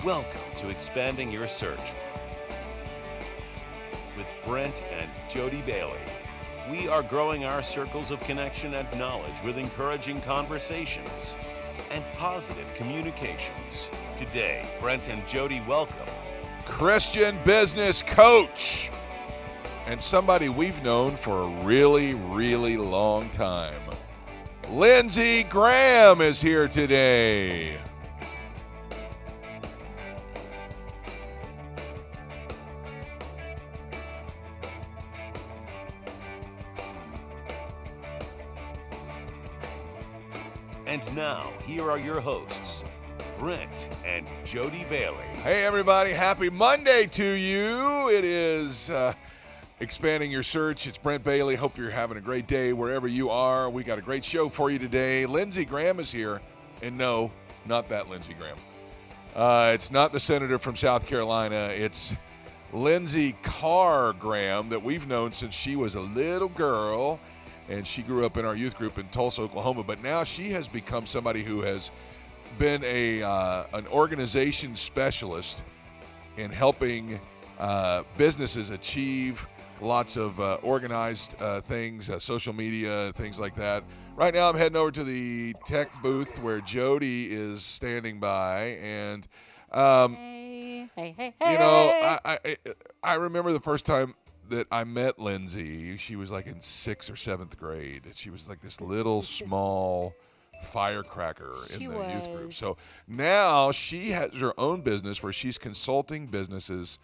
Welcome to Expanding Your Search with Brent and Jodi Bailey. We are growing our circles of connection and knowledge with encouraging conversations and positive communications. Today, Brent and Jodi welcome Christian business coach and somebody we've known for a really, really long time. Lindsay Graham is here today. And now, here are your hosts, Brent and Jodi Bailey. Hey, everybody. Happy Monday to you. It is Expanding Your Search. It's Brent Bailey. Hope you're having a great day wherever you are. We got a great show for you today. Lindsay Graham is here. And no, not that Lindsay Graham. It's not the senator from South Carolina. It's Lindsay Carr Graham that we've known since she was a little girl. And she grew up in our youth group in Tulsa, Oklahoma. But now she has become somebody who has been an organization specialist in helping businesses achieve lots of organized things, social media, things like that. Right now I'm heading over to the tech booth where Jodi is standing by. And, hey. You know, I remember the first time that I met Lindsay. She was like in 6th or 7th grade. She was like this little small firecracker in the youth group. So now she has her own business where she's consulting businesses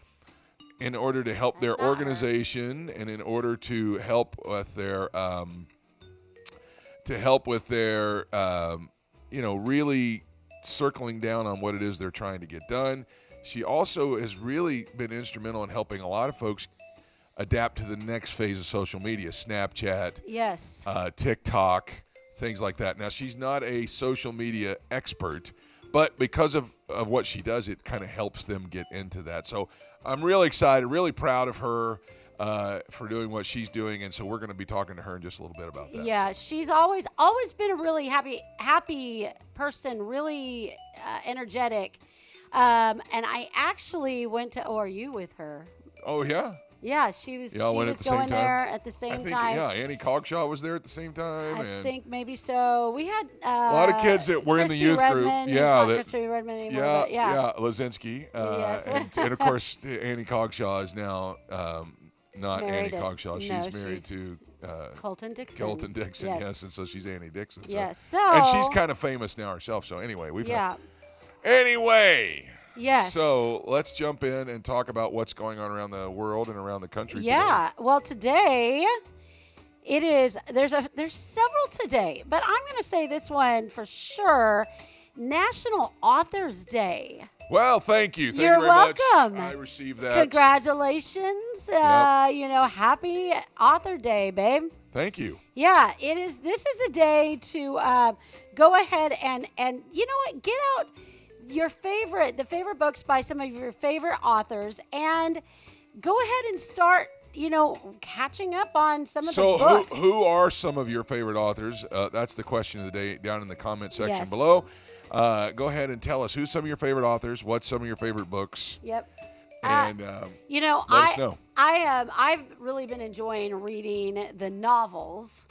in order to help their organization and in order to help with their really circling down on what it is they're trying to get done. She also has really been instrumental in helping a lot of folks adapt to the next phase of social media, Snapchat, Yes. TikTok, things like that. Now, she's not a social media expert, but because of what she does, it kind of helps them get into that. So I'm really excited, really proud of her for doing what she's doing, and so we're going to be talking to her in just a little bit about that. Yeah, she's always been a really happy person, really energetic. And I actually went to ORU with her. Oh, yeah? Yeah, she was going there at the same time. Yeah, Annie Cogshaw was there at the same time. I think maybe so. We had a lot of kids that were in the youth group. Yeah, Christy Redmond anymore. Yeah, Lazinski. Yes. and of course, Annie Cogshaw is now not married Annie Cogshaw. She's married to Colton Dixon. Colton Dixon, yes, and so she's Annie Dixon. So. Yes. And she's kind of famous now herself. So anyway, Anyway. Yes. So let's jump in and talk about what's going on around the world and around the country today. Yeah. Well, today it is. There's several today, but I'm going to say this one for sure. National Authors Day. Well, thank you. Thank You're you very welcome. much. I received that. Congratulations. Yep. Happy Author Day, babe. Thank you. Yeah, it is. This is a day to go ahead and you know what? Get out the favorite books by some of your favorite authors and go ahead and start, catching up on some of the books. So who are some of your favorite authors? That's the question of the day down in the comment section Yes. below. Go ahead and tell us who's some of your favorite authors, what's some of your favorite books. Yep. And let us know. I've really been enjoying reading the novels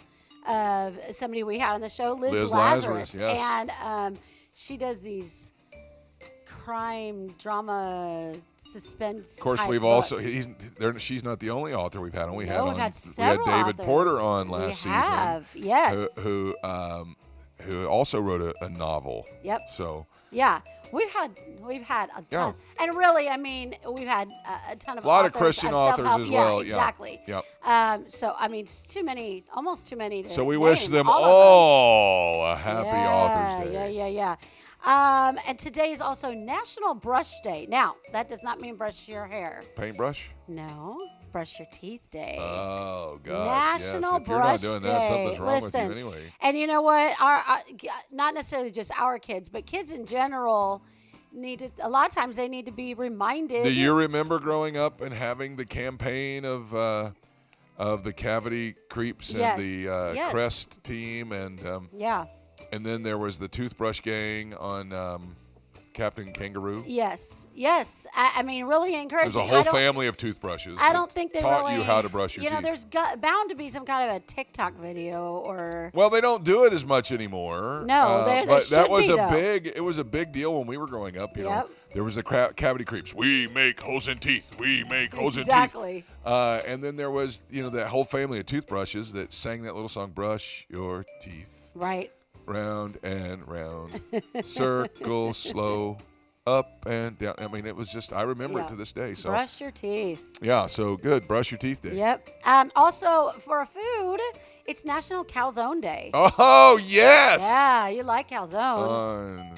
of somebody we had on the show, Liz Lazarus. Yes. And she does these crime, drama, suspense. Of course, we've books. also she's not the only author we've had on. We've had we several had David authors. Porter on last season. We have, yes. Who also wrote a novel. Yep. So yeah, we've had a ton, Yeah. and really, I mean, we've had a ton of a lot authors, of Christian authors self-help. as well. Yeah, exactly. Yep. So I mean, it's almost too many. So we name wish them all all a happy yeah, Authors Day. Yeah. And today is also National Brush Day. Now, that does not mean brush your hair. Paintbrush? No, brush your teeth day. Oh, gosh. National yes. If you're Brush not doing Day. that, something's wrong Listen, with you anyway. And you know what? Our not necessarily just our kids, but kids in general a lot of times they need to be reminded. Do you remember growing up and having the campaign of the cavity creeps and the Crest team and yeah. And then there was the toothbrush gang on Captain Kangaroo? Yes. I mean, really encouraging. There's a whole family of toothbrushes. I don't think they taught really you how to brush your You know, teeth. there's bound to be some kind of a TikTok video or. Well, they don't do it as much anymore. No, there but should that was be, a though. it was a big deal when we were growing up. You know, Yep. there was the cavity creeps. We make holes in teeth. We make holes in teeth. Exactly. And then there was, that whole family of toothbrushes that sang that little song, "Brush your teeth, Right. round and round, circle slow, up and down." I mean, it was just, I remember it to this day. So Brush your teeth. yeah, so good. Brush your teeth day. Yep. Also, for a food, it's National Calzone Day. Oh yes. Yeah, you like calzone.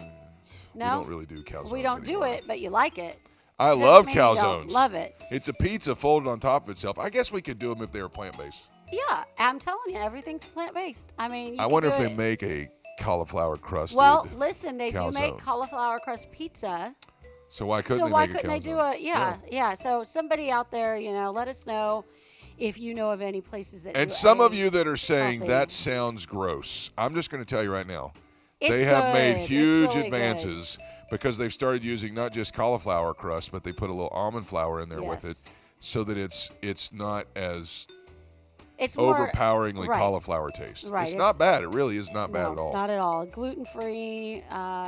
We No? don't really do calzones We don't do anymore. it, but you like it. I Doesn't love mean you don't calzones. love it. It's a pizza folded on top of itself. I guess we could do them if they were plant-based. Yeah, I'm telling you, everything's plant-based. I mean, I can wonder do if they it. make a cauliflower crusted. Well, listen, they do make calzone. cauliflower crust pizza. So why couldn't So they why make couldn't a they do calzone? a yeah. So somebody out there, let us know if you know of any places that And do some a of you that are saying healthy- that sounds gross, I'm just going to tell you right now. It's They have made good. It's huge really advances because they've started using not just cauliflower crust, but they put a little almond flour in there with it, Yes. so that it's not as It's more overpoweringly right. cauliflower taste. Right, It's it's- not bad. It really is not bad no, at all. Not at all. Gluten-free.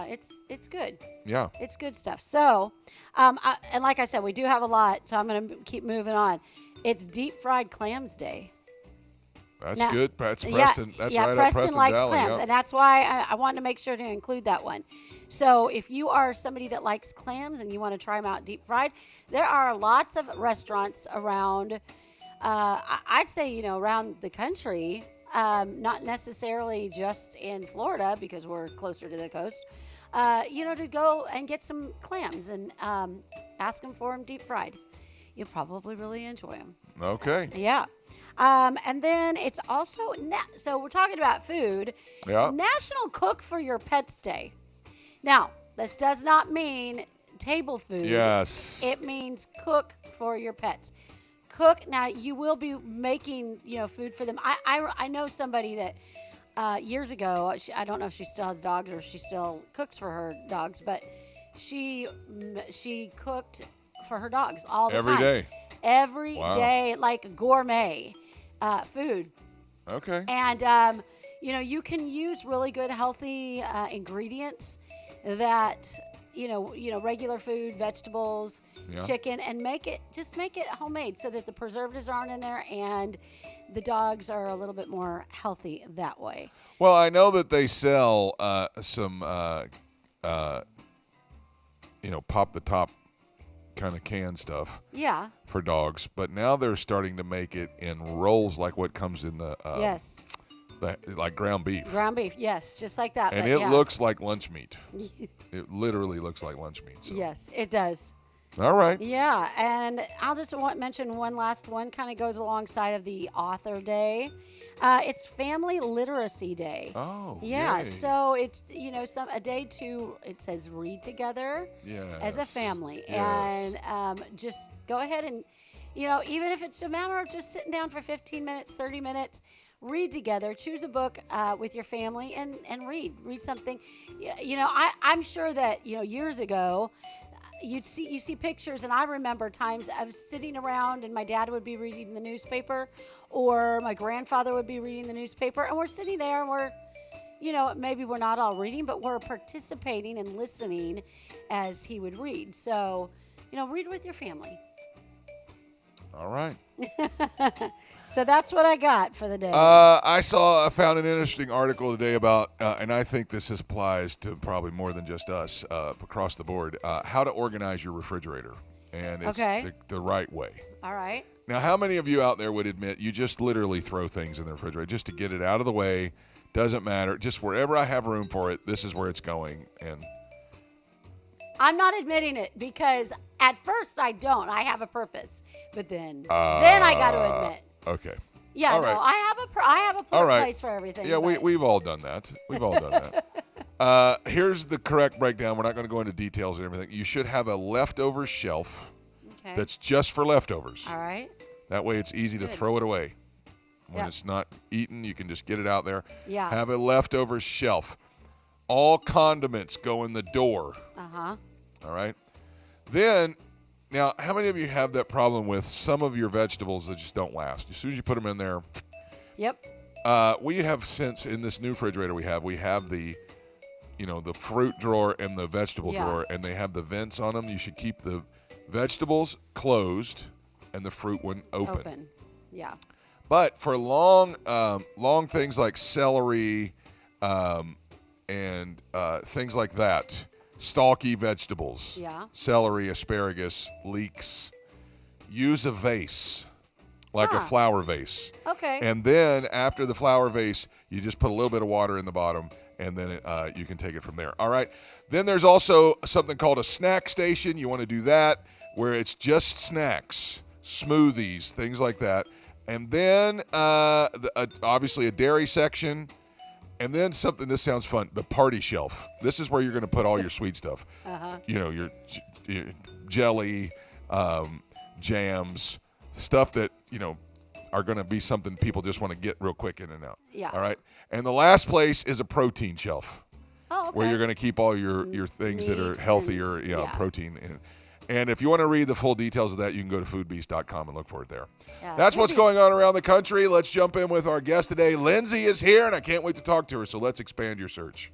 It's good. Yeah. It's good stuff. So, and like I said, we do have a lot, so I'm going to keep moving on. It's Deep Fried Clams Day. That's Now- good. That's Preston. That's right up Preston Preston's likes alley. clams, Yeah. and that's why I wanted to make sure to include that one. So if you are somebody that likes clams and you want to try them out deep fried, there are lots of restaurants around. I'd say around the country, not necessarily just in Florida because we're closer to the coast. To go and get some clams and ask them for them deep fried. You'll probably really enjoy them. Okay. Yeah. And then it's also, so we're talking about food. Yeah. National Cook for Your Pets Day. Now, this does not mean table food. Yes. It means cook for your pets. Cook. Now, you will be making, food for them. I know somebody that years ago, I don't know if she still has dogs or she still cooks for her dogs, but she cooked for her dogs all the Every time. day. Every Wow. day, like gourmet food. Okay. And, you can use really good, healthy ingredients that, regular food, vegetables, Yeah. chicken, and make it homemade so that the preservatives aren't in there and the dogs are a little bit more healthy that way. Well, I know that they sell some, pop the top kind of canned stuff Yeah. for dogs, but now they're starting to make it in rolls like what comes in the Yes. like ground beef. Ground beef. Yes. Just like that. And but it yeah. looks like lunch meat. It literally looks like lunch meat. So. Yes, it does. All right. Yeah, and I'll just mention one last one, kind of goes alongside of the Author Day. It's Family Literacy Day. Oh, Yeah, yay. so it's a day to, it says read together as a Yes. family, Yes. and just go ahead and even if it's a matter of just sitting down for 15 minutes, 30 minutes, read together. Choose a book with your family and read something. I'm sure that years ago. You see pictures, and I remember times of sitting around, and my dad would be reading the newspaper, or my grandfather would be reading the newspaper, and we're sitting there, and we're, maybe we're not all reading, but we're participating and listening as he would read. So, read with your family. All right. So that's what I got for the day. I found an interesting article today about, and I think this applies to probably more than just us across the board, how to organize your refrigerator. And it's Okay. the right way. All right. Now, how many of you out there would admit you just literally throw things in the refrigerator just to get it out of the way? Doesn't matter. Just wherever I have room for it, this is where it's going. And I'm not admitting it because at first I don't. I have a purpose, but then I got to admit. okay. Yeah, All no, right. I have a All right. place for everything. Yeah, but- we've all done that. We've all done that. Here's the correct breakdown. We're not going to go into details and everything. You should have a leftover shelf Okay. that's just for leftovers. All right. That way it's easy to throw it away. When Yep. it's not eaten, you can just get it out there. Yeah. Have a leftover shelf. All condiments go in the door. Uh-huh. All right. Then, now, how many of you have that problem with some of your vegetables that just don't last? As soon as you put them in there. Yep. We have since in this new refrigerator we have the, the fruit drawer and the vegetable drawer, and they have the vents on them. You should keep the vegetables closed and the fruit one open. Yeah. But for long things like celery and things like that, stalky vegetables, celery, asparagus, leeks, use a vase, like a flower vase. Okay. And then after the flower vase, you just put a little bit of water in the bottom, and then you can take it from there. All right. Then there's also something called a snack station. You want to do that where it's just snacks, smoothies, things like that. And then obviously a dairy section. And then something, this sounds fun, the party shelf. This is where you're going to put all your sweet stuff. Your jelly, jams, stuff that, are going to be something people just want to get real quick in and out. Yeah. All right. And the last place is a protein shelf. Oh, okay. Where you're going to keep all your things that are healthier, protein. And if you want to read the full details of that, you can go to foodbeast.com and look for it there. Yeah, That's what's going on around the country. Let's jump in with our guest today. Lindsay is here, and I can't wait to talk to her, so let's expand your search.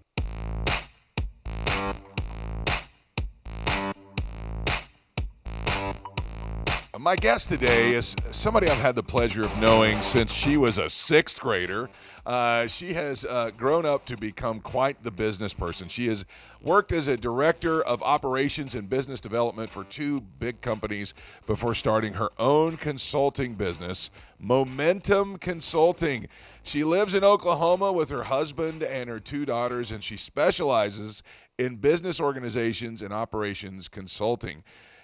My guest today is somebody I've had the pleasure of knowing since she was a sixth grader. She has grown up to become quite the business person. She has worked as a director of operations and business development for two big companies before starting her own consulting business, Momentum Consulting. She lives in Oklahoma with her husband and her two daughters, and she specializes in business organizations and operations consulting.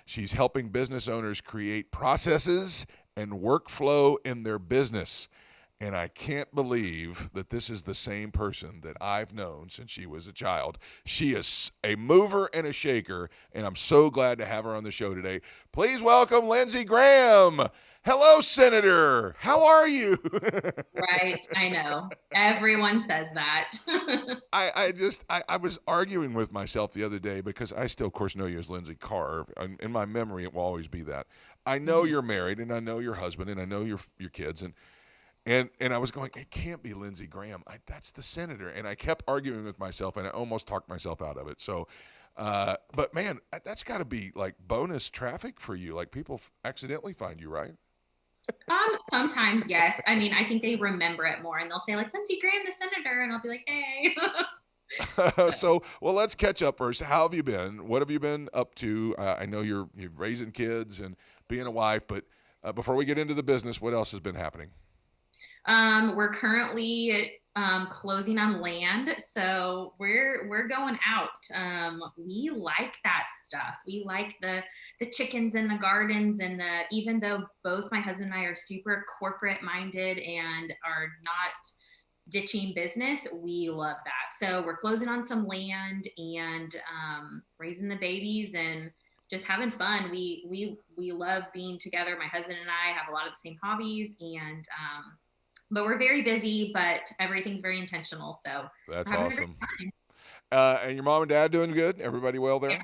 She's helping business owners create processes and workflow in their business. And I can't believe that this is the same person that I've known since she was a child. She is a mover and a shaker, and I'm so glad to have her on the show today. Please welcome Lindsay Graham. Hello, Senator. How are you? Right. I know. Everyone says that. I was arguing with myself the other day because I still, of course, know you as Lindsay Carr. In my memory, it will always be that. I know you're married, and I know your husband, and I know your kids, and I was going, it can't be Lindsay Graham. That's the senator. And I kept arguing with myself, and I almost talked myself out of it. So, but man, that's got to be like bonus traffic for you. Like people accidentally find you, right? Sometimes, yes. I mean, I think they remember it more, and they'll say like Lindsay Graham, the senator, and I'll be like, hey. So, well, let's catch up first. How have you been? What have you been up to? I know you're raising kids and being a wife, but before we get into the business, what else has been happening? We're currently closing on land, so we're going out. We like that stuff. We like the chickens and the gardens, and even though both my husband and I are super corporate minded and are not ditching business, we love that. So we're closing on some land and raising the babies and just having fun. We love being together. My husband and I have a lot of the same hobbies, and but we're very busy, but everything's very intentional. So that's awesome. And your mom and dad doing good? Everybody well there? Yeah.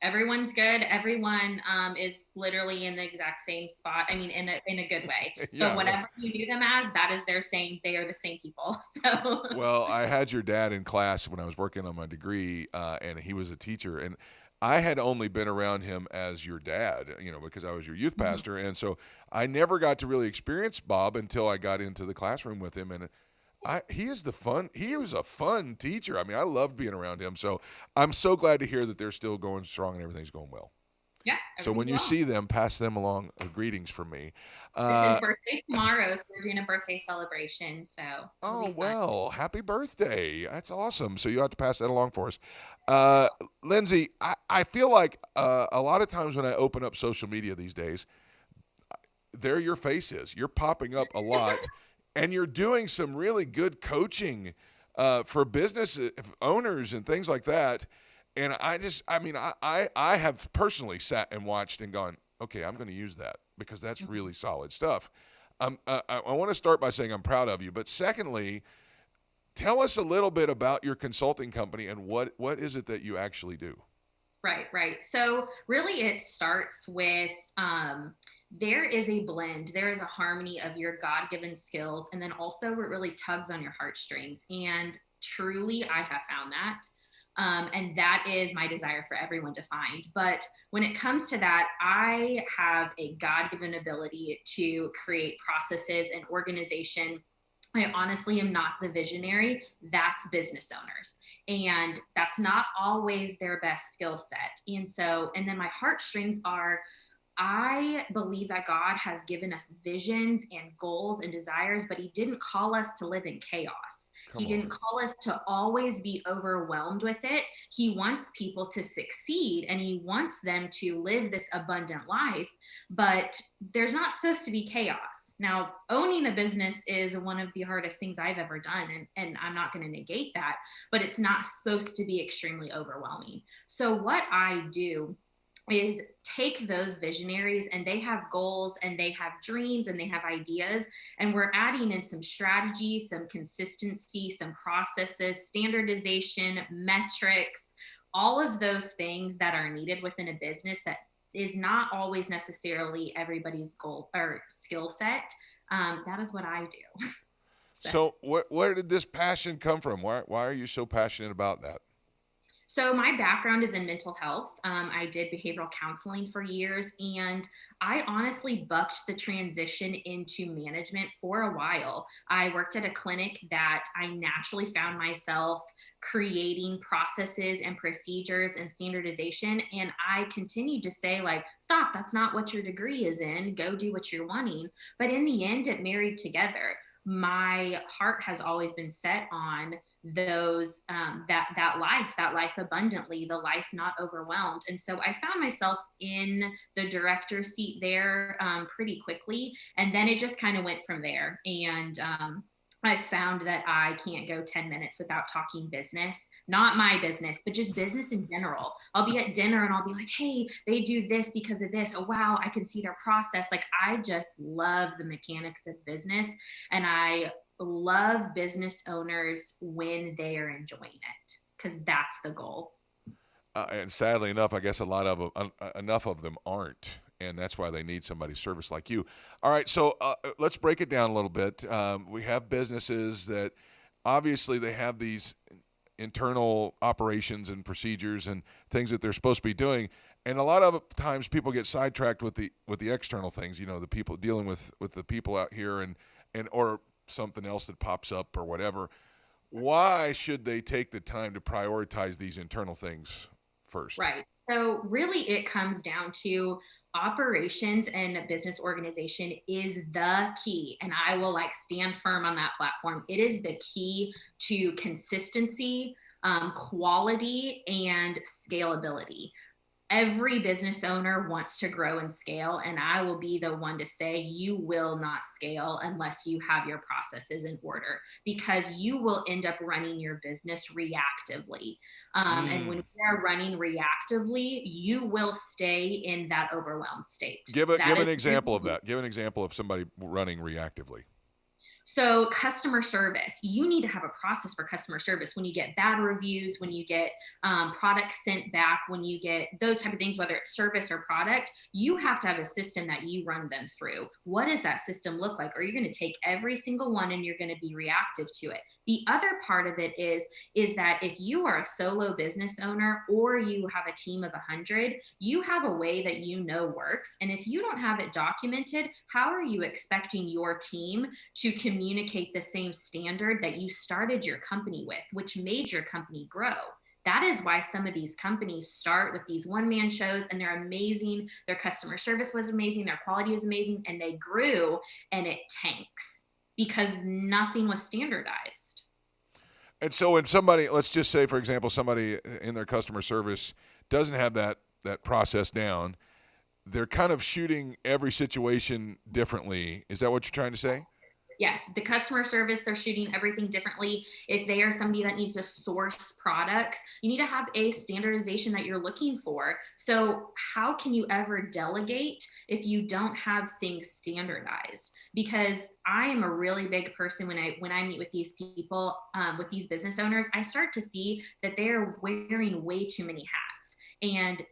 Everyone's good. Everyone is literally in the exact same spot. I mean, in a good way. So whatever you knew them as, that is their same. They are the same people. So. Well, I had your dad in class when I was working on my degree, and he was a teacher, and I had only been around him as your dad, because I was your youth pastor, and so I never got to really experience Bob until I got into the classroom with him, and he was a fun teacher. I mean, I loved being around him, so I'm so glad to hear that they're still going strong and everything's going well. Yeah. So when you see them, pass them along greetings from me. It's his birthday tomorrow, so we're doing a birthday celebration. So. Oh, well, happy birthday. That's awesome. So you have to pass that along for us. Lindsay, I feel like a lot of times when I open up social media these days, there your face is. You're popping up a lot, and you're doing some really good coaching for business owners and things like that. And I have personally sat and watched and gone, okay, I'm going to use that because that's really solid stuff. I want to start by saying I'm proud of you. But secondly, tell us a little bit about your consulting company and what is it that you actually do? Right. So really it starts with there is a blend, there is a harmony of your God-given skills, and then also it really tugs on your heartstrings. And truly, I have found that. And that is my desire for everyone to find. But when it comes to that, I have a God-given ability to create processes and organization. I honestly am not the visionary. That's business owners. And that's not always their best skill set. And then my heartstrings are, I believe that God has given us visions and goals and desires, but he didn't call us to live in chaos. He didn't call us to always be overwhelmed with it. He wants people to succeed and he wants them to live this abundant life, but there's not supposed to be chaos. Now, owning a business is one of the hardest things I've ever done, and I'm not going to negate that, but it's not supposed to be extremely overwhelming. So what I do is take those visionaries, and they have goals and they have dreams and they have ideas, and we're adding in some strategy, some consistency, some processes, standardization, metrics, all of those things that are needed within a business that is not always necessarily everybody's goal or skill set. That is what I do. So where did this passion come from? Why are you so passionate about that? So my background is in mental health. I did behavioral counseling for years, and I honestly bucked the transition into management for a while. I worked at a clinic that I naturally found myself creating processes and procedures and standardization. And I continued to say, like, stop, that's not what your degree is in. Go do what you're wanting. But in the end, it married together. My heart has always been set on those that life abundantly, the life not overwhelmed. And so I found myself in the director's seat there pretty quickly, and then it just kind of went from there. And I found that I can't go 10 minutes without talking business, not my business, but just business in general. I'll be at dinner and I'll be like, hey, they do this because of this. Oh, wow, I can see their process. Like, I just love the mechanics of business, and I love business owners when they are enjoying it, because that's the goal. And sadly enough, I guess enough of them aren't, and that's why they need somebody's service like you. All right, so let's break it down a little bit. We have businesses that obviously they have these internal operations and procedures and things that they're supposed to be doing, and a lot of times people get sidetracked with the external things. You know, the people dealing with the people out here and or something else that pops up or whatever. Why should they take the time to prioritize these internal things first? Right. So really it comes down to operations and business organization is the key. And I will stand firm on that platform. It is the key to consistency, quality, and scalability. Every business owner wants to grow and scale, and I will be the one to say you will not scale unless you have your processes in order, because you will end up running your business reactively. And when we are running reactively, you will stay in that overwhelmed state. Give an example of that. Give an example of somebody running reactively. So customer service, you need to have a process for customer service. When you get bad reviews, when you get products sent back, when you get those type of things, whether it's service or product, you have to have a system that you run them through. What does that system look like? Or you're going to take every single one and you're going to be reactive to it. The other part of it is that if you are a solo business owner or you have a team of 100, you have a way that works. And if you don't have it documented, how are you expecting your team to communicate the same standard that you started your company with, which made your company grow? That is why some of these companies start with these one-man shows, and they're amazing. Their customer service was amazing. Their quality was amazing. And they grew, and it tanks because nothing was standardized. And so when somebody, let's just say, for example, somebody in their customer service doesn't have that process down, they're kind of shooting every situation differently. Is that what you're trying to say? Yes, the customer service, they're shooting everything differently. If they are somebody that needs to source products, you need to have a standardization that you're looking for. So how can you ever delegate if you don't have things standardized? Because I am a really big person when I meet with these people, with these business owners, I start to see that they're wearing way too many hats. And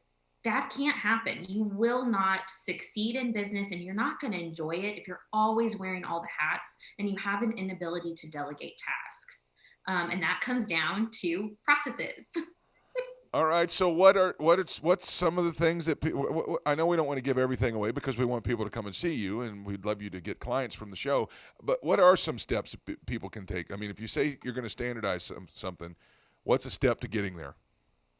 that can't happen. You will not succeed in business and you're not going to enjoy it if you're always wearing all the hats and you have an inability to delegate tasks. And that comes down to processes. All right. So what's some of the things that I know we don't want to give everything away because we want people to come and see you and we'd love you to get clients from the show. But what are some steps that people can take? I mean, if you say you're going to standardize something, what's a step to getting there?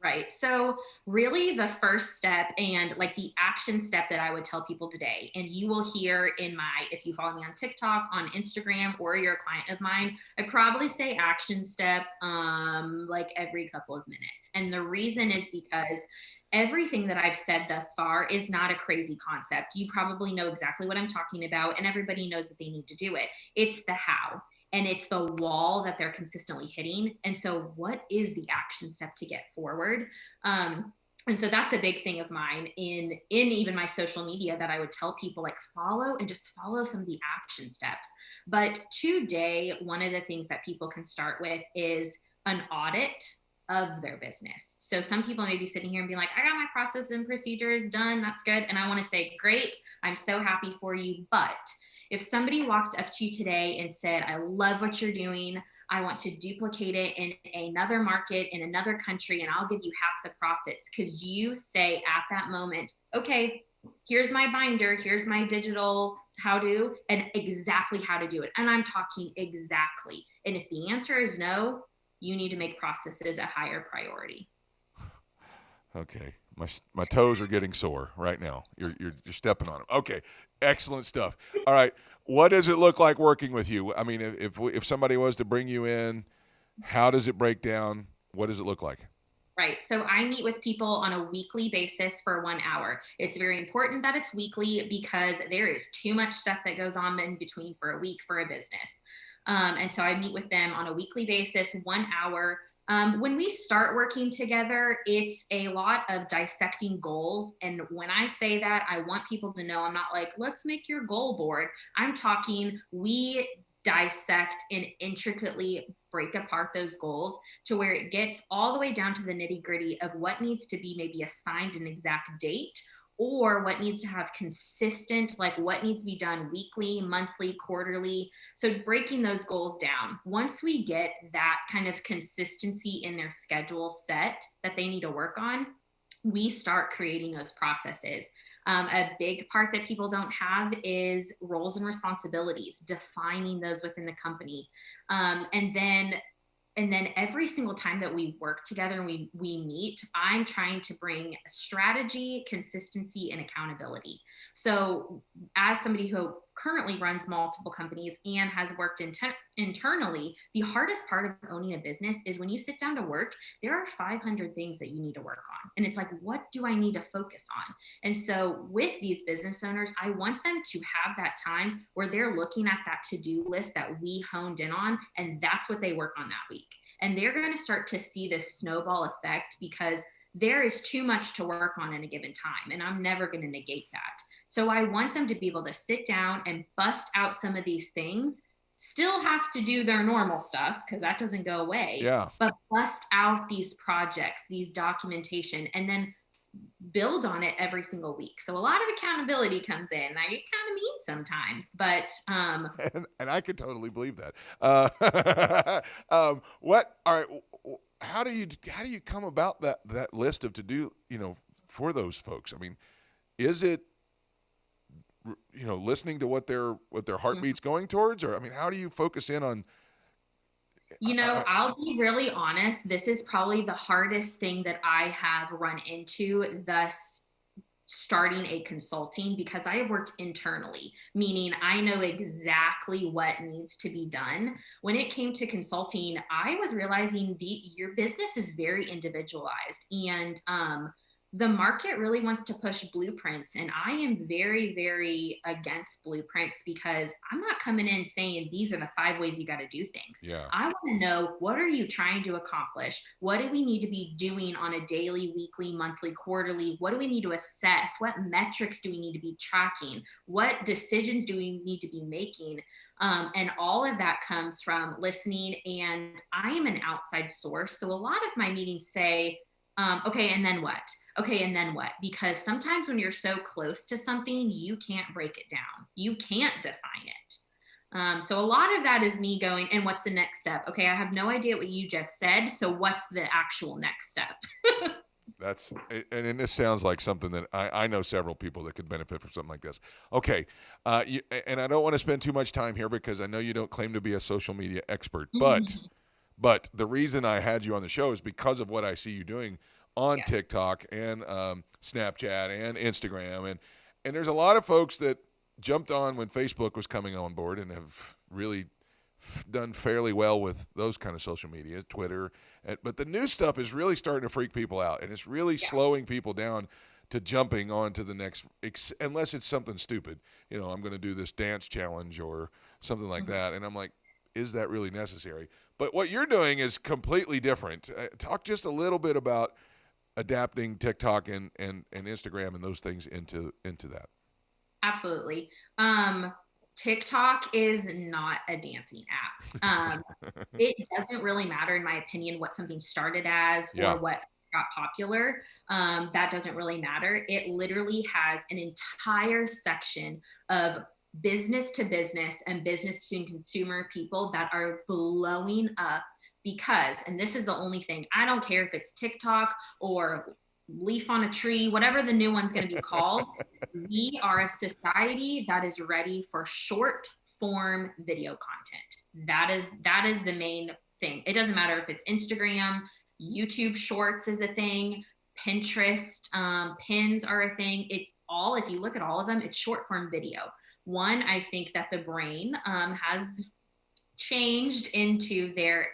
Right. So really the first step and like the action step that I would tell people today, and you will hear in if you follow me on TikTok, on Instagram, or you're a client of mine, I probably say action step like every couple of minutes. And the reason is because everything that I've said thus far is not a crazy concept. You probably know exactly what I'm talking about, and everybody knows that they need to do it. It's the how. And it's the wall that they're consistently hitting. And so what is the action step to get forward? And so that's a big thing of mine in even my social media that I would tell people, like, follow some of the action steps. But today, one of the things that people can start with is an audit of their business. So some people may be sitting here and be like, I got my process and procedures done. That's good. And I want to say, great, I'm so happy for you. But if somebody walked up to you today and said, I love what you're doing, I want to duplicate it in another market, in another country, and I'll give you half the profits, could you say at that moment, okay, here's my binder, here's my digital how-to, and exactly how to do it? And I'm talking exactly. And if the answer is no, you need to make processes a higher priority. Okay. My toes are getting sore right now. You're stepping on them. Okay. Excellent stuff. All right. What does it look like working with you? I mean, if somebody was to bring you in, how does it break down? What does it look like? Right. So I meet with people on a weekly basis for 1 hour. It's very important that it's weekly because there is too much stuff that goes on in between for a week for a business. And so I meet with them on a weekly basis, 1 hour. When we start working together, it's a lot of dissecting goals. And when I say that, I want people to know I'm not like, let's make your goal board. I'm talking, we dissect and intricately break apart those goals to where it gets all the way down to the nitty-gritty of what needs to be maybe assigned an exact date, or what needs to have consistent, like what needs to be done weekly, monthly, quarterly. So breaking those goals down. Once we get that kind of consistency in their schedule set that they need to work on, we start creating those processes. A big part that people don't have is roles and responsibilities, defining those within the company. And then every single time that we work together and we meet, I'm trying to bring strategy, consistency, and accountability. So as somebody who currently runs multiple companies and has worked internally, the hardest part of owning a business is when you sit down to work, there are 500 things that you need to work on. And it's like, what do I need to focus on? And so with these business owners, I want them to have that time where they're looking at that to-do list that we honed in on, and that's what they work on that week. And they're going to start to see this snowball effect because there is too much to work on in a given time. And I'm never going to negate that. So I want them to be able to sit down and bust out some of these things, still have to do their normal stuff because that doesn't go away. Yeah. But bust out these projects, these documentation, and then build on it every single week. So a lot of accountability comes in. I get kind of mean sometimes, but and I could totally believe that. How do you come about that list of to do, for those folks? I mean, is it listening to what their heartbeat's going towards, or I mean, how do you focus in on? I'll be really honest. This is probably the hardest thing that I have run into, thus starting a consulting, because I have worked internally, meaning I know exactly what needs to be done. When it came to consulting, I was realizing your business is very individualized, and the market really wants to push blueprints, and I am very, very against blueprints because I'm not coming in saying these are the 5 ways you got to do things. Yeah. I want to know, what are you trying to accomplish? What do we need to be doing on a daily, weekly, monthly, quarterly? What do we need to assess? What metrics do we need to be tracking? What decisions do we need to be making? And all of that comes from listening. And I am an outside source. So a lot of my meetings say, okay, and then what? Okay, and then what? Because sometimes when you're so close to something, you can't break it down. You can't define it. So a lot of that is me going, and what's the next step? Okay, I have no idea what you just said. So what's the actual next step? And this sounds like something that I know several people that could benefit from something like this. Okay, and I don't want to spend too much time here because I know you don't claim to be a social media expert, but the reason I had you on the show is because of what I see you doing on Yes. TikTok and Snapchat and Instagram, and there's a lot of folks that jumped on when Facebook was coming on board and have really done fairly well with those kind of social media, Twitter. But the new stuff is really starting to freak people out, and it's really slowing people down to jumping on to the next, unless it's something stupid. You know, I'm going to do this dance challenge or something like that, and I'm like, is that really necessary? But what you're doing is completely different. Talk just a little bit about adapting TikTok and Instagram and those things into that. Absolutely. TikTok is not a dancing app. It doesn't really matter, in my opinion, what something started as or what got popular. That doesn't really matter. It literally has an entire section of business to business and business to consumer people that are blowing up because, and this is the only thing, I don't care if it's TikTok or leaf on a tree, whatever the new one's going to be called. We are a society that is ready for short form video content. That is the main thing. It doesn't matter if it's Instagram, YouTube Shorts is a thing, Pinterest, pins are a thing. It's all, if you look at all of them, it's short form video. One, I think that the brain has changed into their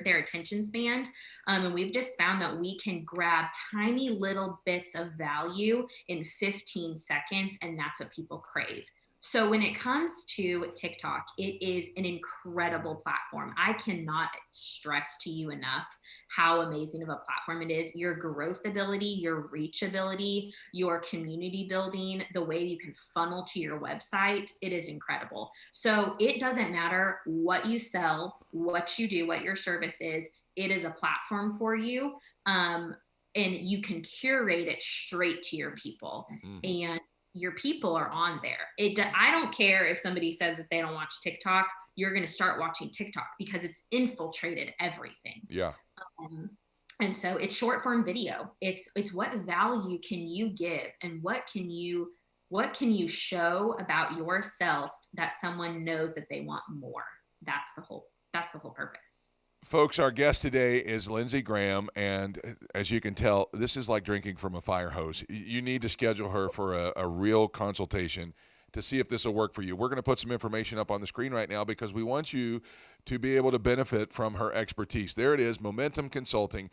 attention span. And we've just found that we can grab tiny little bits of value in 15 seconds, and that's what people crave. So when it comes to TikTok, it is an incredible platform. I cannot stress to you enough how amazing of a platform it is. Your growth ability, your reach ability, your community building, the way you can funnel to your website, it is incredible. So it doesn't matter what you sell, what you do, what your service is, it is a platform for you. And you can curate it straight to your people. And your people are on there. I don't care if somebody says that they don't watch TikTok, you're going to start watching TikTok because it's infiltrated everything. Yeah. And so it's short form video. It's what value can you give and what can you show about yourself that someone knows that they want more. That's the whole purpose. Folks, our guest today is Lindsay Graham, and as you can tell, this is like drinking from a fire hose. You need to schedule her for a real consultation to see if this will work for you. We're going to put some information up on the screen right now because we want you to be able to benefit from her expertise. There it is, Momentum Consulting.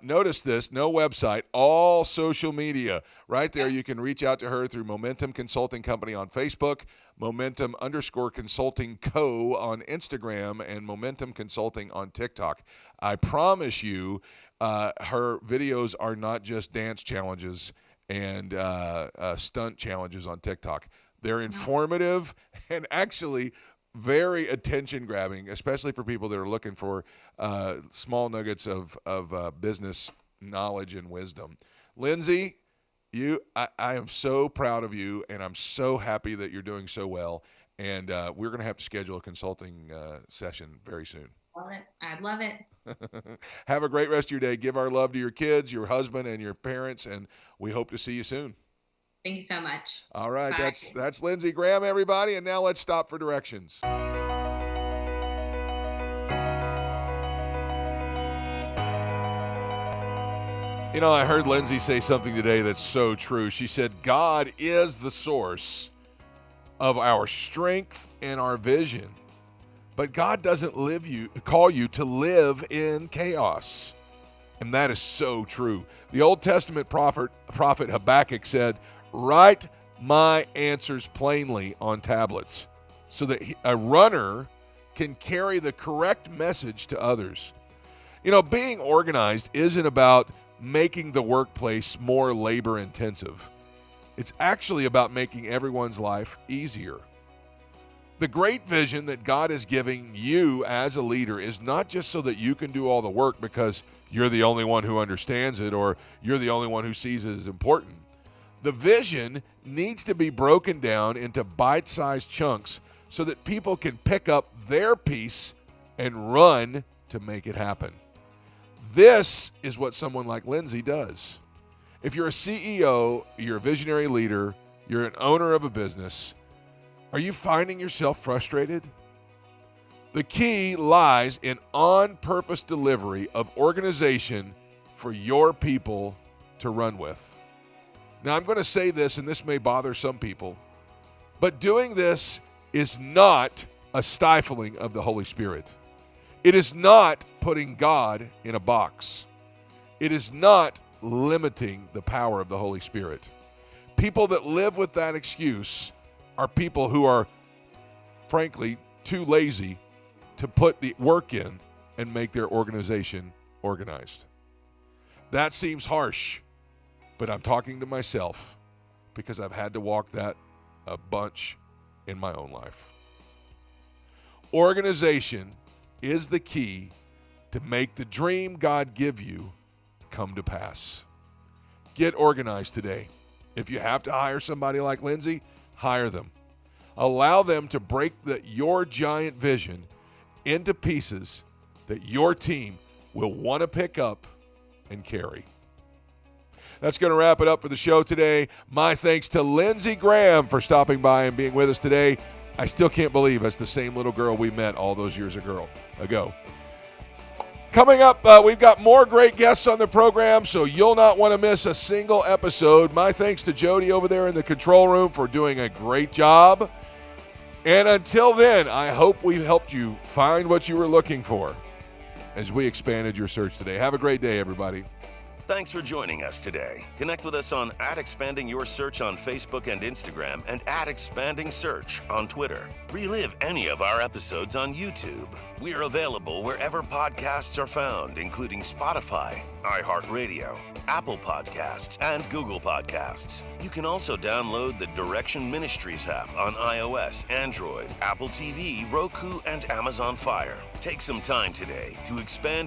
Notice this, no website, all social media. Right there, you can reach out to her through Momentum Consulting Company on Facebook, Momentum_Consulting Co. on Instagram, and Momentum Consulting on TikTok. I promise you, her videos are not just dance challenges and stunt challenges on TikTok. They're informative and actually very attention-grabbing, especially for people that are looking for small nuggets of business knowledge and wisdom. Lindsay, I am so proud of you, and I'm so happy that you're doing so well. And we're going to have to schedule a consulting session very soon. Love it. I'd love it. Have a great rest of your day. Give our love to your kids, your husband, and your parents, and we hope to see you soon. Thank you so much. All right, Bye. that's Lindsay Graham, everybody, and now let's stop for directions. You know, I heard Lindsay say something today that's so true. She said, God is the source of our strength and our vision, but God doesn't call you to live in chaos. And that is so true. The Old Testament prophet Habakkuk said, "Write my answers plainly on tablets so that a runner can carry the correct message to others." You know, being organized isn't about making the workplace more labor intensive. It's actually about making everyone's life easier. The great vision that God is giving you as a leader is not just so that you can do all the work because you're the only one who understands it or you're the only one who sees it as important. The vision needs to be broken down into bite-sized chunks so that people can pick up their piece and run to make it happen. This is what someone like Lindsay does. If you're a CEO, you're a visionary leader, you're an owner of a business, are you finding yourself frustrated? The key lies in on-purpose delivery of organization for your people to run with. Now, I'm going to say this, and this may bother some people, but doing this is not a stifling of the Holy Spirit. It is not putting God in a box. It is not limiting the power of the Holy Spirit. People that live with that excuse are people who are, frankly, too lazy to put the work in and make their organization organized. That seems harsh, but I'm talking to myself because I've had to walk that a bunch in my own life. Organization is the key to make the dream God give you come to pass. Get organized today. If you have to hire somebody like Lindsay, hire them. Allow them to break your giant vision into pieces that your team will want to pick up and carry. That's going to wrap it up for the show today. My thanks to Lindsay Graham for stopping by and being with us today. I still can't believe it's the same little girl we met all those years ago. Coming up, we've got more great guests on the program, so you'll not want to miss a single episode. My thanks to Jodi over there in the control room for doing a great job. And until then, I hope we've helped you find what you were looking for as we expanded your search today. Have a great day, everybody. Thanks for joining us today. Connect with us on @ExpandingYourSearch on Facebook and Instagram and @ExpandingSearch on Twitter. Relive any of our episodes on YouTube. We are available wherever podcasts are found, including Spotify, iHeartRadio, Apple Podcasts, and Google Podcasts. You can also download the Direction Ministries app on iOS, Android, Apple TV, Roku, and Amazon Fire. Take some time today to expand